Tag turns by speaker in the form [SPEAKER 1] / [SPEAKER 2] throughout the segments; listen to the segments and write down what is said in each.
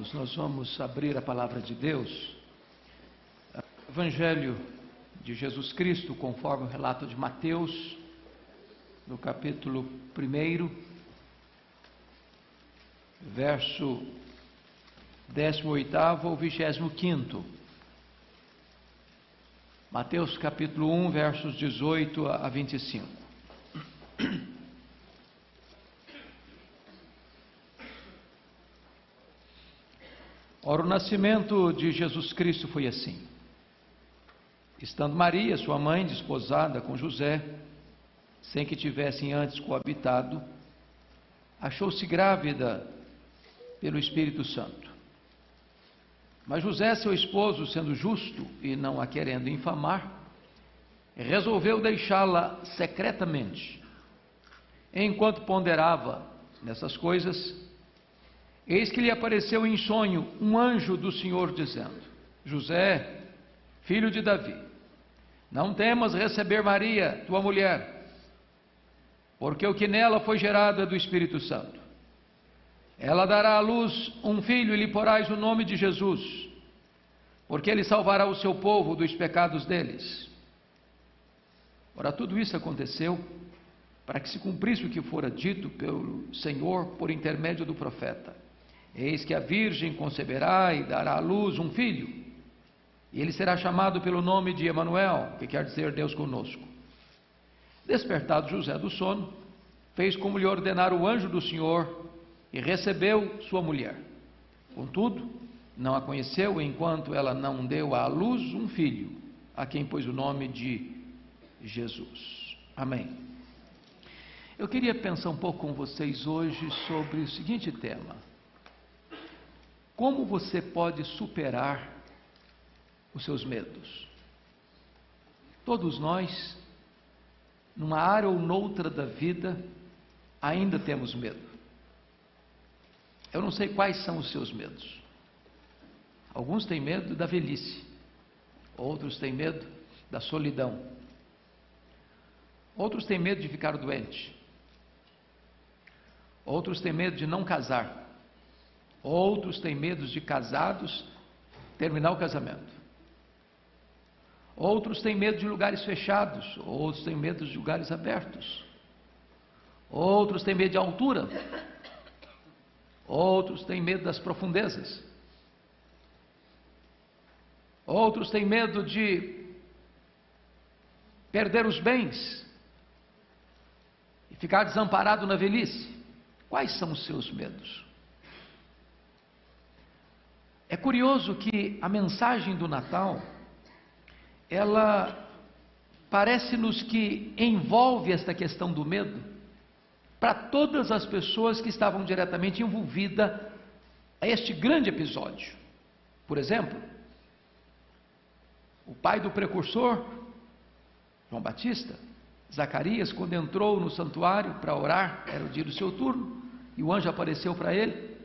[SPEAKER 1] Amados, nós vamos abrir a palavra de Deus, Evangelho de Jesus Cristo, conforme o relato de Mateus, no capítulo 1, verso 18 ao 25. Mateus capítulo 1, versos 18 a 25. Ora, o nascimento de Jesus Cristo foi assim. Estando Maria, sua mãe, desposada com José, sem que tivessem antes coabitado, achou-se grávida pelo Espírito Santo. Mas José, seu esposo, sendo justo e não a querendo infamar, resolveu deixá-la secretamente. Enquanto ponderava nessas coisas, eis que lhe apareceu em sonho um anjo do Senhor, dizendo: José, filho de Davi, não temas receber Maria, tua mulher, porque o que nela foi gerado é do Espírito Santo. Ela dará à luz um filho e lhe porás o nome de Jesus, porque ele salvará o seu povo dos pecados deles. Ora, tudo isso aconteceu para que se cumprisse o que fora dito pelo Senhor por intermédio do profeta: eis que a virgem conceberá e dará à luz um filho, e ele será chamado pelo nome de Emanuel, que quer dizer Deus conosco. Despertado José do sono, fez como lhe ordenara o anjo do Senhor, e recebeu sua mulher. Contudo, não a conheceu enquanto ela não deu à luz um filho, a quem pôs o nome de Jesus. Amém. Eu queria pensar um pouco com vocês hoje sobre o seguinte tema: como você pode superar os seus medos? Todos nós, numa área ou noutra da vida, ainda temos medo. Eu não sei quais são os seus medos. Alguns têm medo da velhice, outros têm medo da solidão, outros têm medo de ficar doente, outros têm medo de não casar, outros têm medo de casados terminar o casamento, outros têm medo de lugares fechados, outros têm medo de lugares abertos, outros têm medo de altura, outros têm medo das profundezas, outros têm medo de perder os bens e ficar desamparado na velhice. Quais são os seus medos? É curioso que a mensagem do Natal, ela parece-nos que envolve esta questão do medo para todas as pessoas que estavam diretamente envolvidas a este grande episódio. Por exemplo, o pai do precursor, João Batista, Zacarias, quando entrou no santuário para orar, era o dia do seu turno, e o anjo apareceu para ele,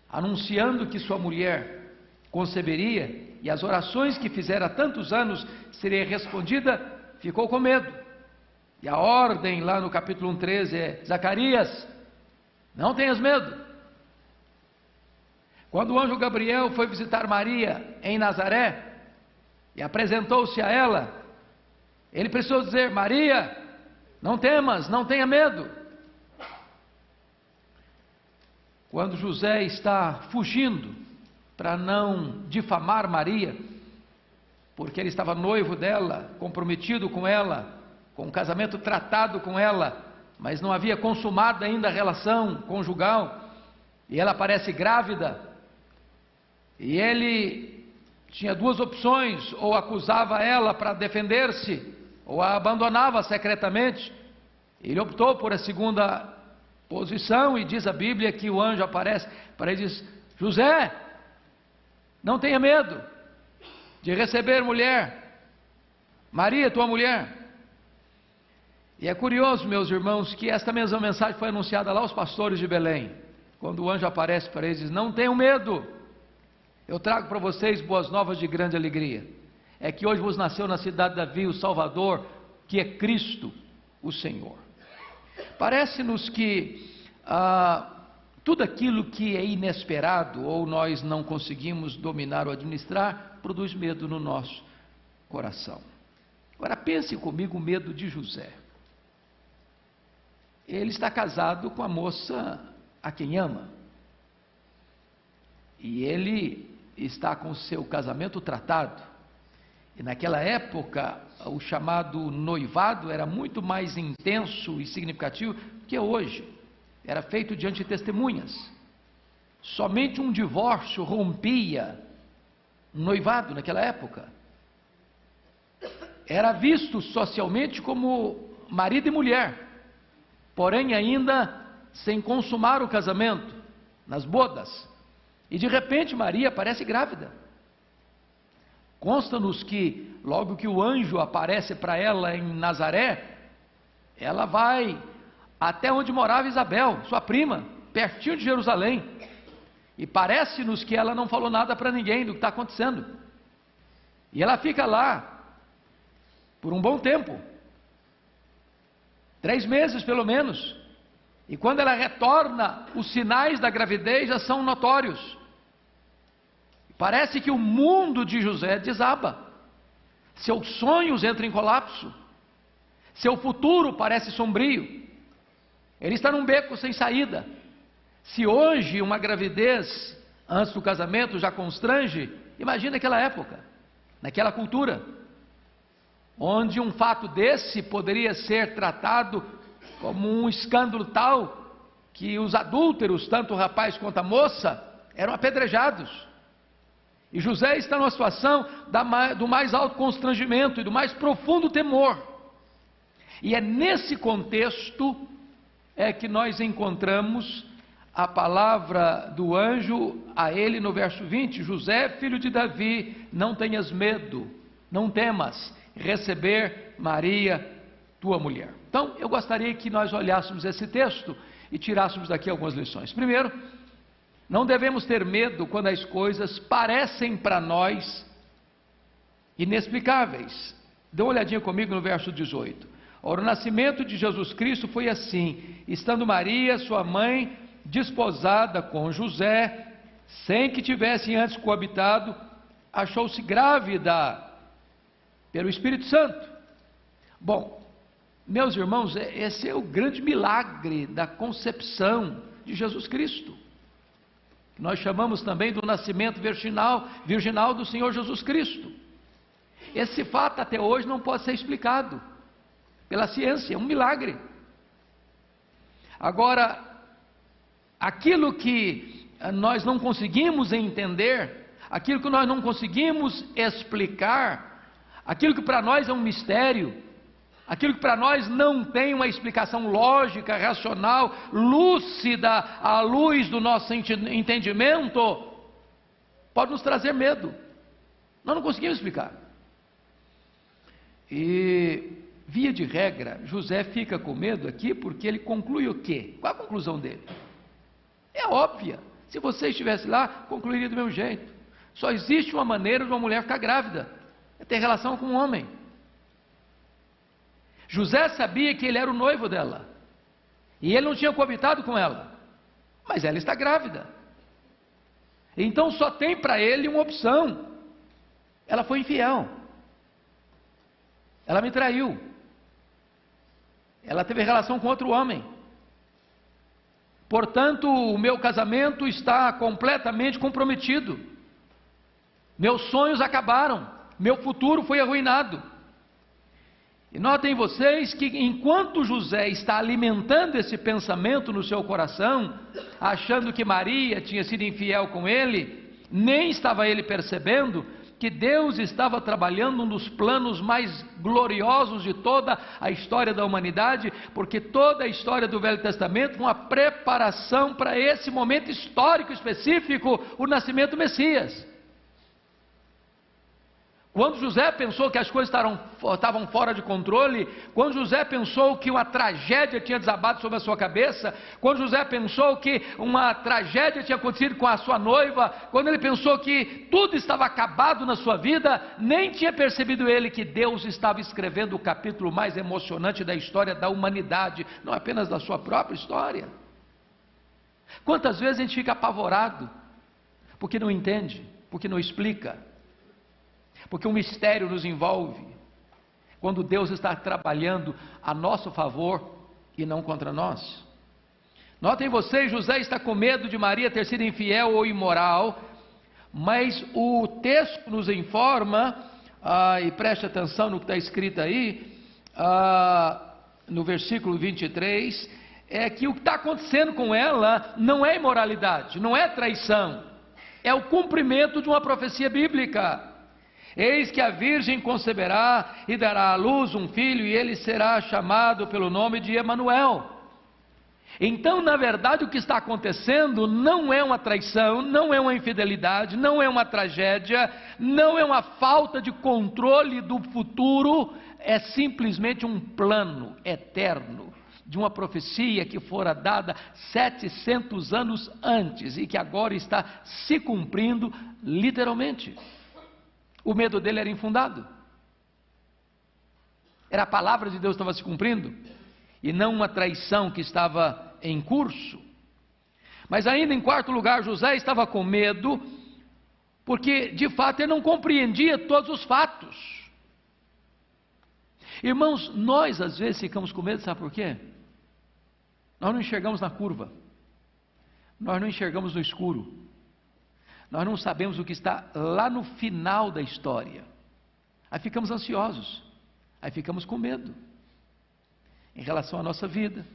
[SPEAKER 1] anunciando que sua mulher conceberia, e as orações que fizera há tantos anos seria respondida, ficou com medo. E a ordem lá no capítulo 1:13 é: Zacarias, não tenhas medo. Quando o anjo Gabriel foi visitar Maria em Nazaré e apresentou-se a ela, ele precisou dizer: Maria, não temas, não tenha medo. Quando José está fugindo para não difamar Maria, porque ele estava noivo dela, comprometido com ela, com um casamento tratado com ela, mas não havia consumado ainda a relação conjugal, e ela aparece grávida, e ele tinha duas opções: ou acusava ela para defender-se, ou a abandonava secretamente. Ele optou por a segunda posição, e diz a Bíblia que o anjo aparece para ele e diz: José, não tenha medo de receber mulher, Maria, tua mulher. E é curioso, meus irmãos, que esta mesma mensagem foi anunciada lá aos pastores de Belém, quando o anjo aparece para eles e diz: não tenham medo, eu trago para vocês boas novas de grande alegria. É que hoje vos nasceu na cidade de Davi o Salvador, que é Cristo, o Senhor. Parece-nos que Tudo aquilo que é inesperado ou nós não conseguimos dominar ou administrar, produz medo no nosso coração. Agora pense comigo o medo de José. Ele está casado com a moça a quem ama. E ele está com o seu casamento tratado. E naquela época, o chamado noivado era muito mais intenso e significativo que hoje. Era feito diante de testemunhas. Somente um divórcio rompia um noivado naquela época. Era visto socialmente como marido e mulher, porém ainda sem consumar o casamento, nas bodas. E de repente Maria aparece grávida. Consta-nos que logo que o anjo aparece para ela em Nazaré, ela vai até onde morava Isabel, sua prima, pertinho de Jerusalém. E parece-nos que ela não falou nada para ninguém do que está acontecendo. E ela fica lá por um bom tempo, 3 meses pelo menos. E quando ela retorna, os sinais da gravidez já são notórios. Parece que o mundo de José desaba. Seus sonhos entram em colapso. Seu futuro parece sombrio. Ele está num beco sem saída. Se hoje uma gravidez antes do casamento já constrange, imagina aquela época, naquela cultura, onde um fato desse poderia ser tratado como um escândalo tal que os adúlteros, tanto o rapaz quanto a moça, eram apedrejados. E José está numa situação do mais alto constrangimento e do mais profundo temor. E é nesse contexto que nós encontramos a palavra do anjo a ele no verso 20: José, filho de Davi, não tenhas medo, não temas receber Maria, tua mulher. Então, eu gostaria que nós olhássemos esse texto e tirássemos daqui algumas lições. Primeiro, não devemos ter medo quando as coisas parecem para nós inexplicáveis. Dê uma olhadinha comigo no verso 18. Ora, o nascimento de Jesus Cristo foi assim: estando Maria, sua mãe, desposada com José, sem que tivessem antes coabitado, achou-se grávida pelo Espírito Santo. Bom, meus irmãos, esse é o grande milagre da concepção de Jesus Cristo. Nós chamamos também do nascimento virginal do Senhor Jesus Cristo. Esse fato até hoje não pode ser explicado pela ciência, é um milagre. Agora, aquilo que nós não conseguimos entender, aquilo que nós não conseguimos explicar, aquilo que para nós é um mistério, aquilo que para nós não tem uma explicação lógica, racional, lúcida, à luz do nosso entendimento, pode nos trazer medo. Nós não conseguimos explicar. E, via de regra, José fica com medo aqui porque ele conclui o quê? Qual a conclusão dele? É óbvia. Se você estivesse lá, concluiria do mesmo jeito. Só existe uma maneira de uma mulher ficar grávida: é ter relação com um homem. José sabia que ele era o noivo dela, e ele não tinha coabitado com ela, mas ela está grávida. Então só tem para ele uma opção: ela foi infiel, ela me traiu, ela teve relação com outro homem, portanto o meu casamento está completamente comprometido, meus sonhos acabaram, meu futuro foi arruinado. E notem vocês que enquanto José está alimentando esse pensamento no seu coração, achando que Maria tinha sido infiel com ele, nem estava ele percebendo que Deus estava trabalhando um dos planos mais gloriosos de toda a história da humanidade, porque toda a história do Velho Testamento foi uma preparação para esse momento histórico específico, o nascimento do Messias. Quando José pensou que as coisas estavam fora de controle, quando José pensou que uma tragédia tinha desabado sobre a sua cabeça, quando José pensou que uma tragédia tinha acontecido com a sua noiva, quando ele pensou que tudo estava acabado na sua vida, nem tinha percebido ele que Deus estava escrevendo o capítulo mais emocionante da história da humanidade, não apenas da sua própria história. Quantas vezes a gente fica apavorado, porque não entende, porque não explica, porque um mistério nos envolve, quando Deus está trabalhando a nosso favor e não contra nós. Notem vocês, José está com medo de Maria ter sido infiel ou imoral, mas o texto nos informa, e preste atenção no que está escrito aí, no versículo 23, é que o que está acontecendo com ela não é imoralidade, não é traição, é o cumprimento de uma profecia bíblica. Eis que a virgem conceberá e dará à luz um filho, e ele será chamado pelo nome de Emanuel. Então, na verdade, o que está acontecendo não é uma traição, não é uma infidelidade, não é uma tragédia, não é uma falta de controle do futuro, é simplesmente um plano eterno de uma profecia que fora dada 700 anos antes e que agora está se cumprindo literalmente. O medo dele era infundado. Era a palavra de Deus que estava se cumprindo e não uma traição que estava em curso. Mas ainda em quarto lugar, José estava com medo porque de fato ele não compreendia todos os fatos. Irmãos, nós às vezes ficamos com medo, sabe por quê? Nós não enxergamos na curva, nós não enxergamos no escuro, nós não sabemos o que está lá no final da história. Aí ficamos ansiosos, aí ficamos com medo, em relação à nossa vida,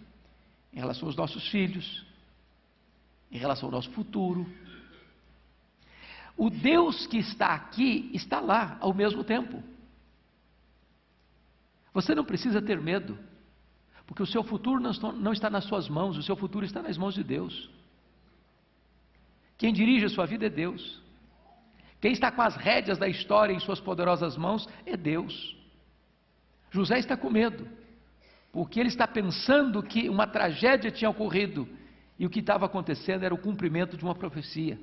[SPEAKER 1] em relação aos nossos filhos, em relação ao nosso futuro. O Deus que está aqui, está lá ao mesmo tempo. Você não precisa ter medo, porque o seu futuro não está nas suas mãos, o seu futuro está nas mãos de Deus. Quem dirige a sua vida é Deus. Quem está com as rédeas da história em suas poderosas mãos é Deus. José está com medo, porque ele está pensando que uma tragédia tinha ocorrido, e o que estava acontecendo era o cumprimento de uma profecia.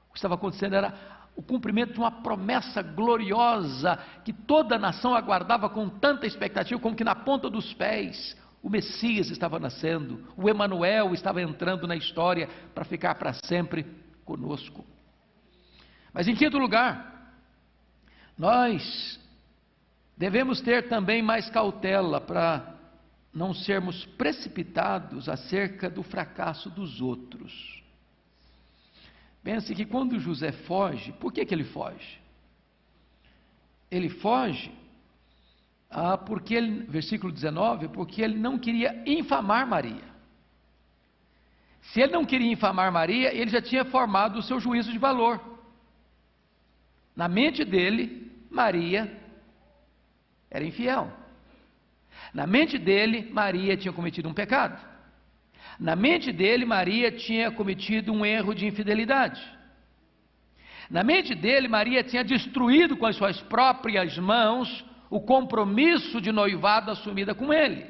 [SPEAKER 1] O que estava acontecendo era o cumprimento de uma promessa gloriosa, que toda a nação aguardava com tanta expectativa, como que na ponta dos pés, o Messias estava nascendo, o Emanuel estava entrando na história, para ficar para sempre conosco. Mas em quinto lugar, nós devemos ter também mais cautela, para não sermos precipitados acerca do fracasso dos outros. Pense que quando José foge, por que ele foge? Ele foge, porque ele, versículo 19, porque ele não queria infamar Maria. Se ele não queria infamar Maria, ele já tinha formado o seu juízo de valor. Na mente dele, Maria era infiel. Na mente dele, Maria tinha cometido um pecado. Na mente dele, Maria tinha cometido um erro de infidelidade. Na mente dele, Maria tinha destruído com as suas próprias mãos o compromisso de noivado assumida com ele.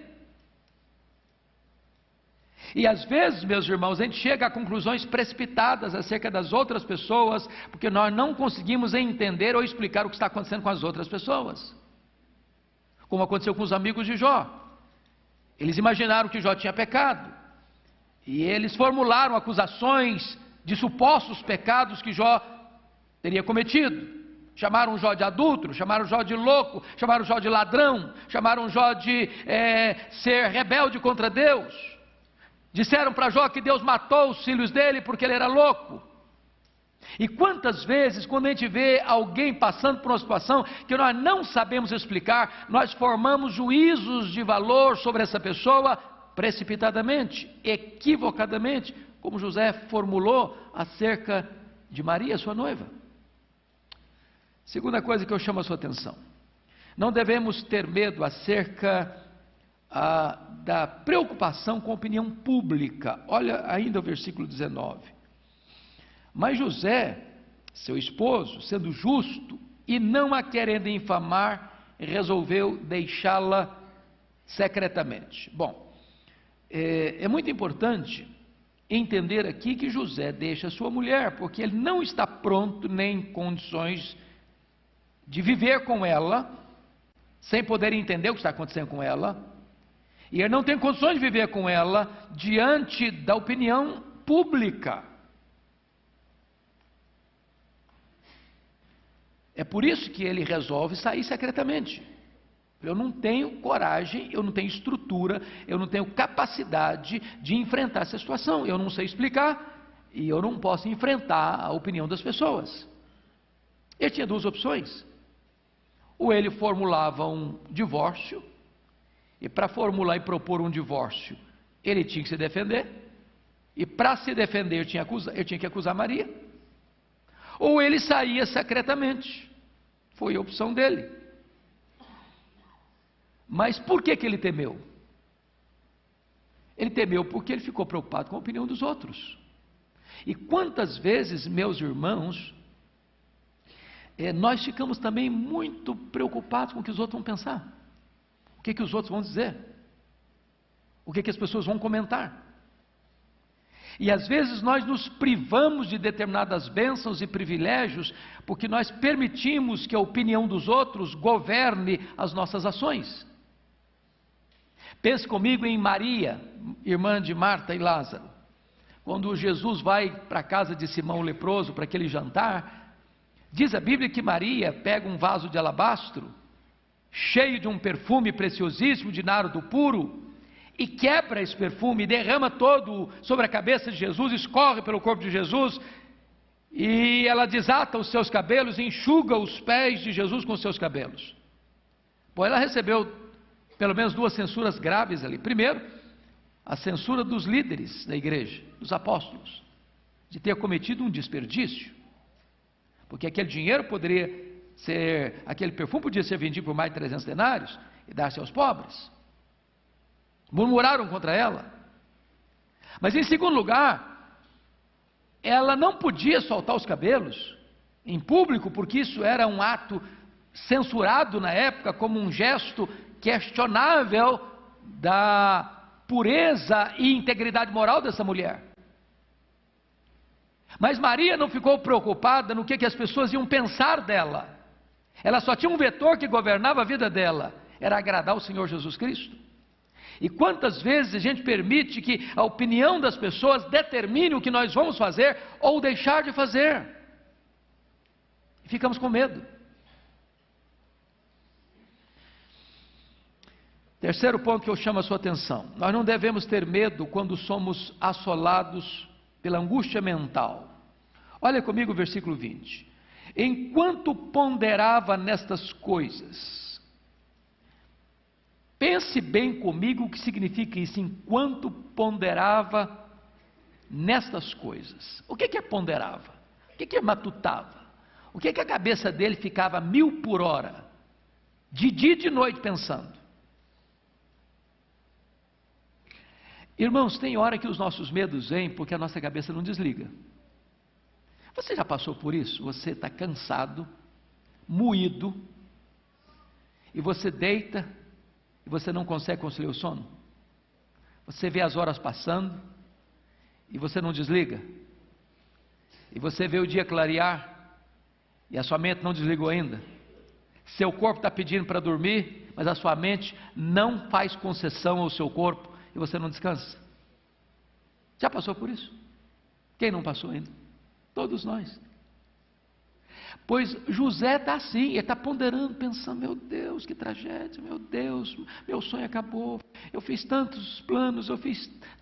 [SPEAKER 1] E às vezes, meus irmãos, a gente chega a conclusões precipitadas acerca das outras pessoas, porque nós não conseguimos entender ou explicar o que está acontecendo com as outras pessoas. Como aconteceu com os amigos de Jó. Eles imaginaram que Jó tinha pecado, e eles formularam acusações de supostos pecados que Jó teria cometido. Chamaram Jó de adúltero, chamaram Jó de louco, chamaram Jó de ladrão, chamaram Jó de ser rebelde contra Deus. Disseram para Jó que Deus matou os filhos dele porque ele era louco. E quantas vezes, quando a gente vê alguém passando por uma situação que nós não sabemos explicar, nós formamos juízos de valor sobre essa pessoa precipitadamente, equivocadamente, como José formulou acerca de Maria, sua noiva. Segunda coisa que eu chamo a sua atenção: não devemos ter medo acerca da preocupação com a opinião pública. Olha ainda o versículo 19. Mas José, seu esposo, sendo justo e não a querendo infamar, resolveu deixá-la secretamente. Bom, é muito importante entender aqui que José deixa sua mulher, porque ele não está pronto nem em condições de viver com ela, sem poder entender o que está acontecendo com ela, e ele não tem condições de viver com ela diante da opinião pública. É por isso que ele resolve sair secretamente. Eu não tenho coragem, eu não tenho estrutura, eu não tenho capacidade de enfrentar essa situação. Eu não sei explicar e eu não posso enfrentar a opinião das pessoas. Ele tinha duas opções. Ou ele formulava um divórcio, e para formular e propor um divórcio, ele tinha que se defender, e para se defender ele tinha que acusar Maria. Ou ele saía secretamente. Foi a opção dele. Mas por que ele temeu? Ele temeu porque ele ficou preocupado com a opinião dos outros. E quantas vezes, meus irmãos, nós ficamos também muito preocupados com o que os outros vão pensar, o que os outros vão dizer, o que as pessoas vão comentar. E às vezes nós nos privamos de determinadas bênçãos e privilégios, porque nós permitimos que a opinião dos outros governe as nossas ações. Pense comigo em Maria, irmã de Marta e Lázaro. Quando Jesus vai para a casa de Simão o leproso, para aquele jantar, diz a Bíblia que Maria pega um vaso de alabastro, cheio de um perfume preciosíssimo, de nardo puro, e quebra esse perfume, derrama todo sobre a cabeça de Jesus, escorre pelo corpo de Jesus, e ela desata os seus cabelos, enxuga os pés de Jesus com os seus cabelos. Bom, ela recebeu pelo menos duas censuras graves ali. Primeiro, a censura dos líderes da igreja, dos apóstolos, de ter cometido um desperdício, porque aquele dinheiro poderia ser, aquele perfume podia ser vendido por mais de 300 denários e dar-se aos pobres. Murmuraram contra ela. Mas em segundo lugar, ela não podia soltar os cabelos em público, porque isso era um ato censurado na época como um gesto questionável da pureza e integridade moral dessa mulher. Mas Maria não ficou preocupada no que as pessoas iam pensar dela. Ela só tinha um vetor que governava a vida dela, era agradar o Senhor Jesus Cristo. E quantas vezes a gente permite que a opinião das pessoas determine o que nós vamos fazer ou deixar de fazer? E ficamos com medo. Terceiro ponto que eu chamo a sua atenção: nós não devemos ter medo quando somos assolados pela angústia mental. Olha comigo o versículo 20. Enquanto ponderava nestas coisas, pense bem comigo o que significa isso, enquanto ponderava nestas coisas. O que é ponderava? O que é matutava? O que a cabeça dele ficava a 1000 por hora, de dia e de noite pensando? Irmãos, tem hora que os nossos medos vêm porque a nossa cabeça não desliga. Você já passou por isso? Você está cansado, moído, e você deita, e você não consegue conciliar o sono? Você vê as horas passando, e você não desliga? E você vê o dia clarear, e a sua mente não desligou ainda? Seu corpo está pedindo para dormir, mas a sua mente não faz concessão ao seu corpo, e você não descansa. Já passou por isso? Quem não passou ainda? Todos nós. Pois José está assim, ele está ponderando, pensando: meu Deus, que tragédia, meu Deus, meu sonho acabou, eu fiz tantos planos,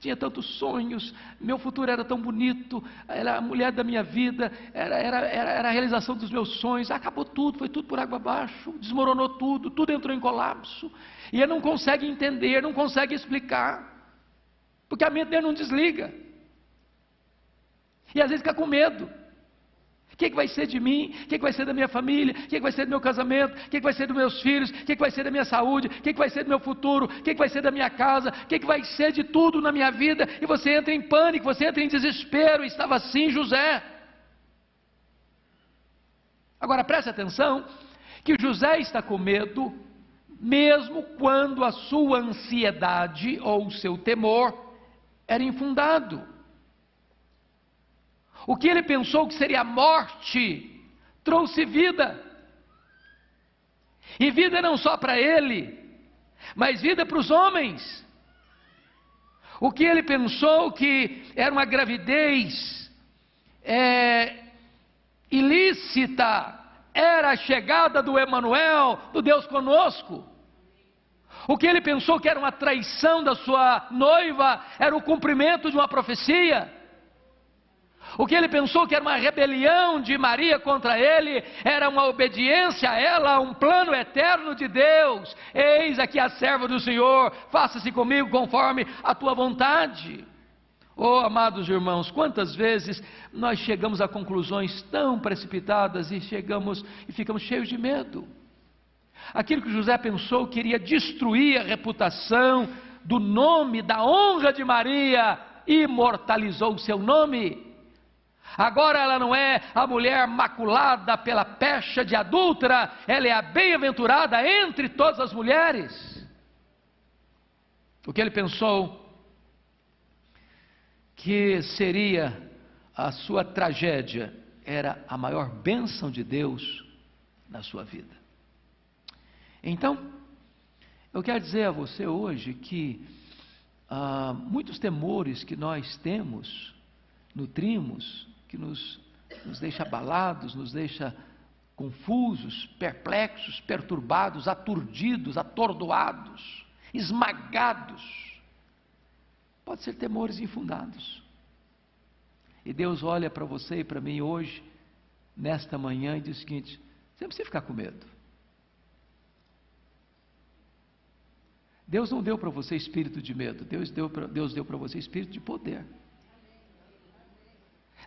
[SPEAKER 1] tinha tantos sonhos, meu futuro era tão bonito, era a mulher da minha vida, era a realização dos meus sonhos, acabou tudo, foi tudo por água abaixo, desmoronou tudo, tudo entrou em colapso, e ele não consegue entender, não consegue explicar, porque a mente dele não desliga, e às vezes fica com medo. O que vai ser de mim? O que vai ser da minha família? O que vai ser do meu casamento? O que vai ser dos meus filhos? O que vai ser da minha saúde? O que vai ser do meu futuro? O que vai ser da minha casa? O que vai ser de tudo na minha vida? E você entra em pânico, você entra em desespero. Estava assim José. Agora preste atenção, que José está com medo, mesmo quando a sua ansiedade ou o seu temor era infundado. O que ele pensou que seria a morte, trouxe vida. E vida não só para ele, mas vida para os homens. O que ele pensou que era uma gravidez ilícita, era a chegada do Emanuel, do Deus conosco. O que ele pensou que era uma traição da sua noiva, era o cumprimento de uma profecia. O que ele pensou que era uma rebelião de Maria contra ele, era uma obediência a ela, um plano eterno de Deus. Eis aqui a serva do Senhor, faça-se comigo conforme a tua vontade. Oh, amados irmãos, quantas vezes nós chegamos a conclusões tão precipitadas e ficamos cheios de medo. Aquilo que José pensou que iria destruir a reputação do nome, da honra de Maria, imortalizou o seu nome. Agora ela não é a mulher maculada pela pecha de adúltera, ela é a bem-aventurada entre todas as mulheres. O que ele pensou que seria a sua tragédia, era a maior bênção de Deus na sua vida. Então, eu quero dizer a você hoje que muitos temores que nós temos, nutrimos, que nos deixa abalados, nos deixa confusos, perplexos, perturbados, aturdidos, atordoados, esmagados, pode ser temores infundados. E Deus olha para você e para mim hoje, nesta manhã, e diz o seguinte: você não precisa ficar com medo. Deus não deu para você espírito de medo, Deus deu para você espírito de poder.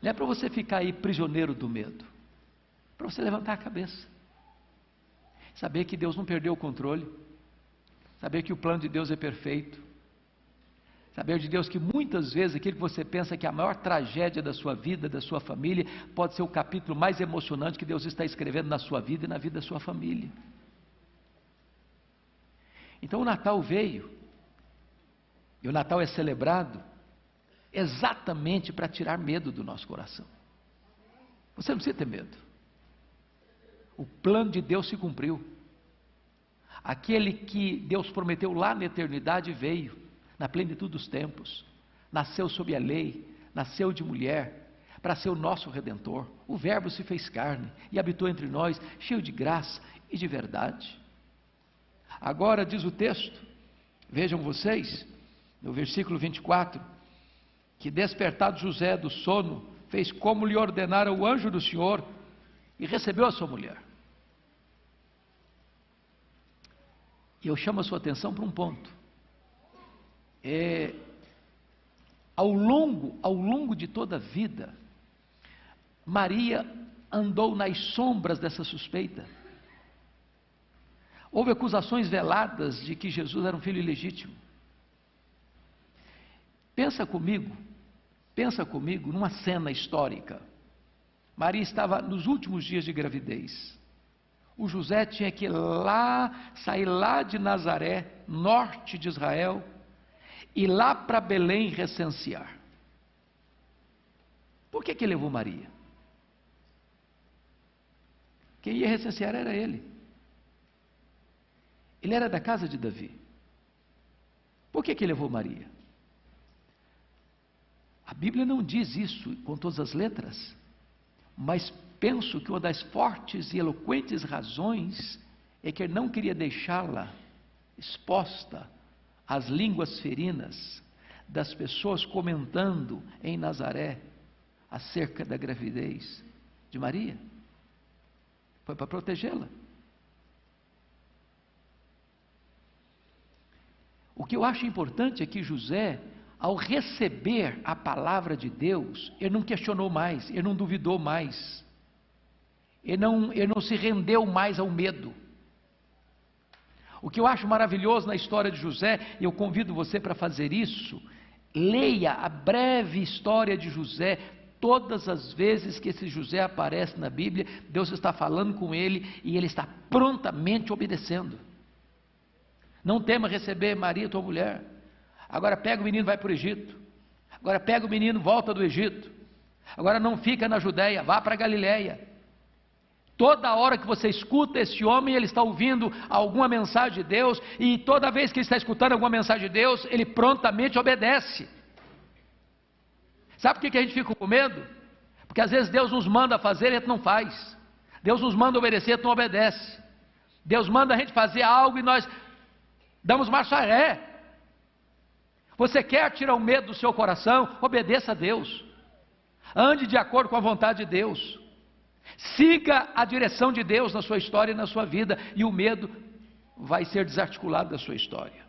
[SPEAKER 1] Não é para você ficar aí prisioneiro do medo, é para você levantar a cabeça, saber que Deus não perdeu o controle, saber que o plano de Deus é perfeito, saber de Deus que muitas vezes aquilo que você pensa que é a maior tragédia da sua vida, da sua família, pode ser o capítulo mais emocionante que Deus está escrevendo na sua vida e na vida da sua família. Então o Natal veio, e o Natal é celebrado exatamente para tirar medo do nosso coração. Você não precisa ter medo. O plano de Deus se cumpriu. Aquele que Deus prometeu lá na eternidade veio, na plenitude dos tempos, nasceu sob a lei, nasceu de mulher, para ser o nosso Redentor. O Verbo se fez carne e habitou entre nós, cheio de graça e de verdade. Agora diz o texto, vejam vocês, no versículo 24, que despertado José do sono, fez como lhe ordenara o anjo do Senhor, e recebeu a sua mulher. E eu chamo a sua atenção para um ponto. Ao longo de toda a vida, Maria andou nas sombras dessa suspeita. Houve acusações veladas de que Jesus era um filho ilegítimo. Pensa comigo numa cena histórica. Maria estava nos últimos dias de gravidez. O José tinha que sair lá de Nazaré, norte de Israel, e lá para Belém recensear. Por que levou Maria? Quem ia recensear era ele. Ele era da casa de Davi. Por que levou Maria? A Bíblia não diz isso com todas as letras, mas penso que uma das fortes e eloquentes razões é que ele não queria deixá-la exposta às línguas ferinas das pessoas comentando em Nazaré acerca da gravidez de Maria. Foi para protegê-la. O que eu acho importante é que José, ao receber a palavra de Deus, ele não questionou mais, ele não duvidou mais, ele não se rendeu mais ao medo. O que eu acho maravilhoso na história de José, e eu convido você para fazer isso, leia a breve história de José. Todas as vezes que esse José aparece na Bíblia, Deus está falando com ele e ele está prontamente obedecendo. Não tema receber Maria, tua mulher. Agora pega o menino e vai para o Egito. Agora pega o menino e volta do Egito. Agora não fica na Judéia, vá para a Galiléia. Toda hora que você escuta esse homem, ele está ouvindo alguma mensagem de Deus, e toda vez que ele está escutando alguma mensagem de Deus, ele prontamente obedece. Sabe por que a gente fica com medo? Porque às vezes Deus nos manda fazer e a gente não faz. Deus nos manda obedecer e a gente não obedece. Deus manda a gente fazer algo e nós damos marcha ré. Você quer tirar o medo do seu coração? Obedeça a Deus. Ande de acordo com a vontade de Deus. Siga a direção de Deus na sua história e na sua vida, e o medo vai ser desarticulado da sua história.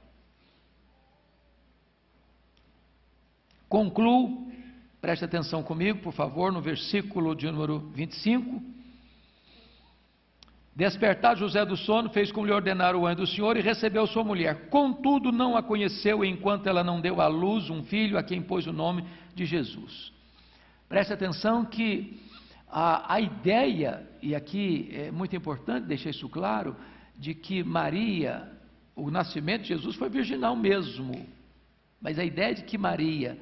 [SPEAKER 1] Concluo, preste atenção comigo, por favor, no versículo de número 25. Despertado José do sono, fez como lhe ordenara o anjo do Senhor e recebeu sua mulher. Contudo, não a conheceu enquanto ela não deu à luz um filho, a quem pôs o nome de Jesus. Preste atenção que a ideia, e aqui é muito importante deixar isso claro, de que Maria, o nascimento de Jesus foi virginal mesmo, mas a ideia de que Maria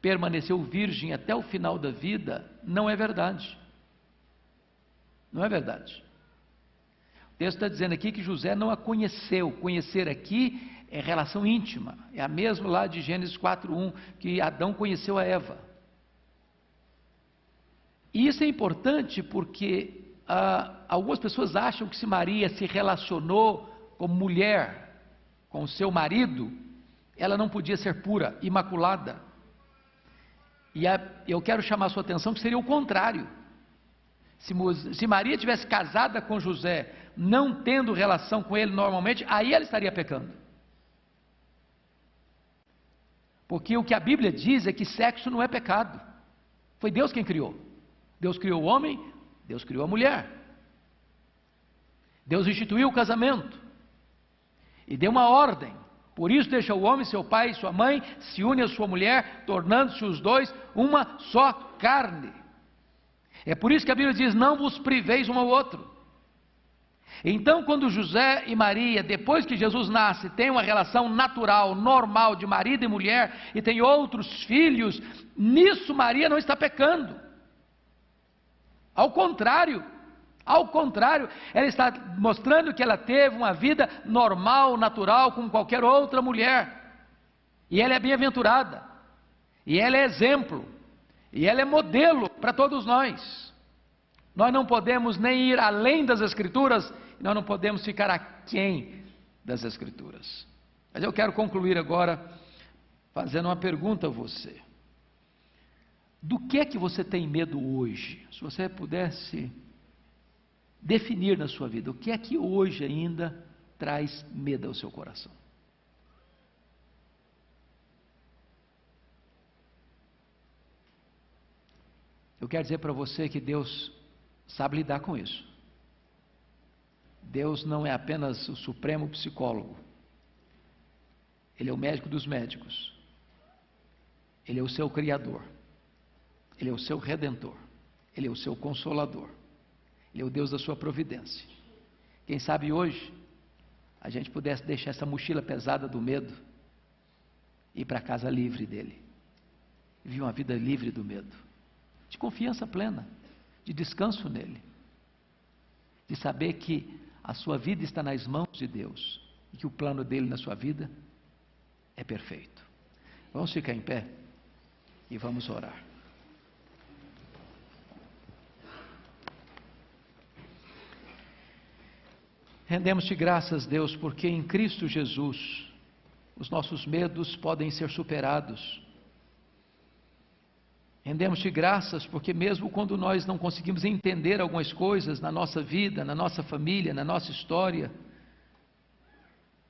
[SPEAKER 1] permaneceu virgem até o final da vida, não é verdade. Não é verdade. O texto está dizendo aqui que José não a conheceu. Conhecer aqui é relação íntima, é a mesma lá de Gênesis 4:1, que Adão conheceu a Eva. E isso é importante porque algumas pessoas acham que se Maria se relacionou como mulher com o seu marido, ela não podia ser pura, imaculada. E eu quero chamar a sua atenção que seria o contrário. Se Maria tivesse casada com José, não tendo relação com ele normalmente, aí ela estaria pecando. Porque o que a Bíblia diz é que sexo não é pecado. Foi Deus quem criou. Deus criou o homem, Deus criou a mulher. Deus instituiu o casamento e deu uma ordem. Por isso deixa o homem, seu pai e sua mãe, se une à sua mulher, tornando-se os dois uma só carne. É por isso que a Bíblia diz: não vos priveis um ao outro. Então, quando José e Maria, depois que Jesus nasce, têm uma relação natural, normal de marido e mulher, e tem outros filhos, nisso Maria não está pecando. Ao contrário, ela está mostrando que ela teve uma vida normal, natural, como qualquer outra mulher, e ela é bem-aventurada, e ela é exemplo, e ela é modelo para todos nós. Nós não podemos nem ir além das Escrituras, nós não podemos ficar aquém das Escrituras. Mas eu quero concluir agora fazendo uma pergunta a você. Do que é que você tem medo hoje? Se você pudesse definir na sua vida, o que é que hoje ainda traz medo ao seu coração? Eu quero dizer para você que Deus sabe lidar com isso. Deus não é apenas o supremo psicólogo. Ele é o médico dos médicos. Ele é o seu criador. Ele é o seu redentor, Ele é o seu consolador, Ele é o Deus da sua providência. Quem sabe hoje a gente pudesse deixar essa mochila pesada do medo e ir para casa livre dele, viver uma vida livre do medo, de confiança plena, de descanso nele, de saber que a sua vida está nas mãos de Deus e que o plano dele na sua vida é perfeito. Vamos ficar em pé e vamos orar. Rendemos-te graças, Deus, porque em Cristo Jesus os nossos medos podem ser superados. Rendemos-te graças porque mesmo quando nós não conseguimos entender algumas coisas na nossa vida, na nossa família, na nossa história,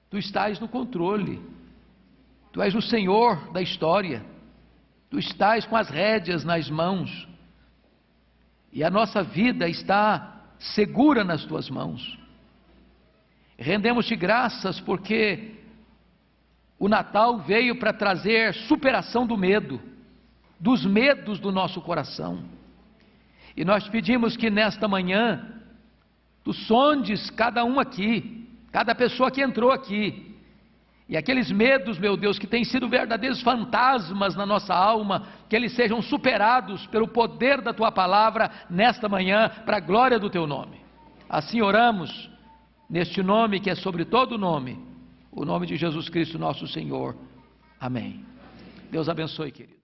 [SPEAKER 1] Tu estás no controle, Tu és o Senhor da história, Tu estás com as rédeas nas mãos, e a nossa vida está segura nas Tuas mãos. Rendemos-te graças porque o Natal veio para trazer superação do medo, dos medos do nosso coração. E nós pedimos que nesta manhã Tu sondes cada um aqui, cada pessoa que entrou aqui, e aqueles medos, meu Deus, que têm sido verdadeiros fantasmas na nossa alma, que eles sejam superados pelo poder da Tua palavra nesta manhã, para a glória do Teu nome. Assim oramos, neste nome que é sobre todo nome, o nome de Jesus Cristo nosso Senhor. Amém. Deus abençoe, querido.